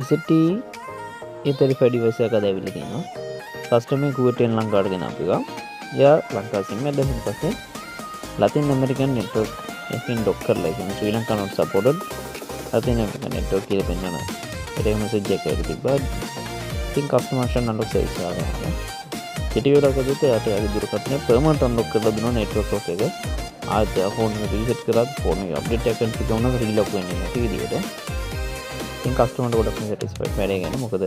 ඉසටි ඒ35 device එකක් අද ඇවිල්ලා තියෙනවා. කස්ටමර් කුවේටෙන් ලංකාවට ගෙන අපිව. එයා ලංකාව සිම් එක දැම්මම පස්සේ ලතින් ඇමරිකන් නෙට්වර්ක් එකකින් ඩොක් කරලා ඉතින් Sri Lanka not supported Latin American network කියලා පෙන්නනවා. ඒක මෙසේජ් එකක් ඇවිත් තිබ්බා. ඉතින් කස්ටමර් ෂන් අන්ලොක් සර්විස් ආවා. කෙටි වෙලාවකදී එයාට යාගේ දුරකථනය පර්මනන්ට් අන්ලොක් කරලා දුන්නා නෙට්වර්ක් ලොක් එක. ආයෙත් ෆෝන් එක රීසෙට් කරලා ෆෝන් එක අප්ඩේට් එකක් කරන තිබුණා රීලොක් වෙන්නේ නැති විදියට. ඉතින් කස්ටමර්ට ගොඩක් සැටිස්ෆයිඩ් වැඩේ ගැන. මොකද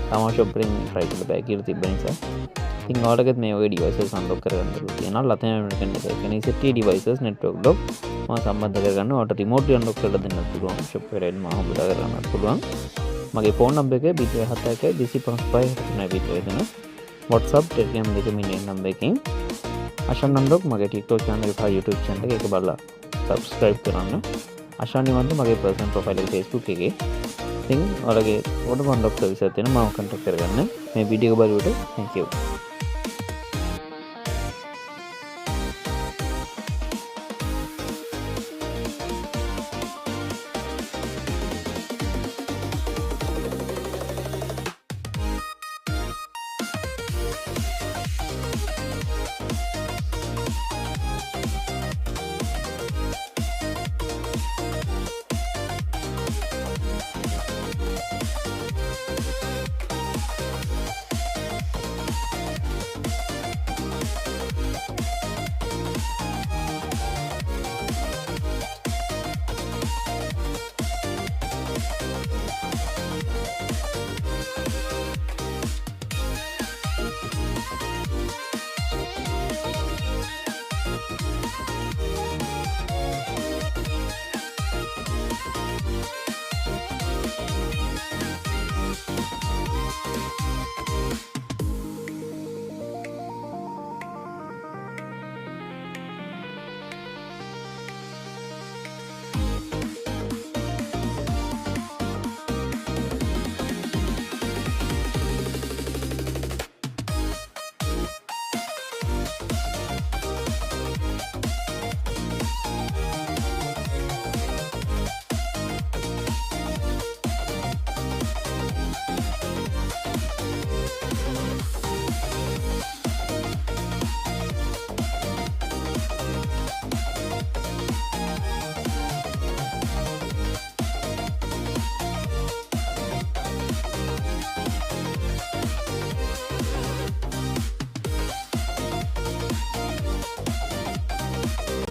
තමා ෂොප් එකෙන් try කරලා බෑ කියලා තිබ්බ නිසා. ඉතින් ඔයාලගෙත් මේ වගේ devices unlock කරගන්න තියෙනවා. ලතින් ඇමරිකන් එක කියන්නේ ඉසටි devices network lock මම සම්බන්ධ කරගන්න. ඔයාලට remote unlock කරලා දෙන්නත් පුළුවන්. ෂොප් එකේ මම හම්බුලා කරගන්නත් පුළුවන්. මගේ ෆෝන් නම්බර් එක 071 255 9 වෙන WhatsApp Telegram දෙක මිනිහ නම්බර් එකකින් අෂාන් නම්බර් මගේ TikTok channel එක YouTube channel එක බලලා subscribe කරන්න. අෂාන් නිවන්ද මගේ personal profile එක Facebook එකේ. ඉතින් ඔයාලගේ ඕන මොන්ඩොක් සර්විස් එකක් තියෙනවා මම contact කරගන්න. මේ වීඩියෝ එක බලුවට thank you.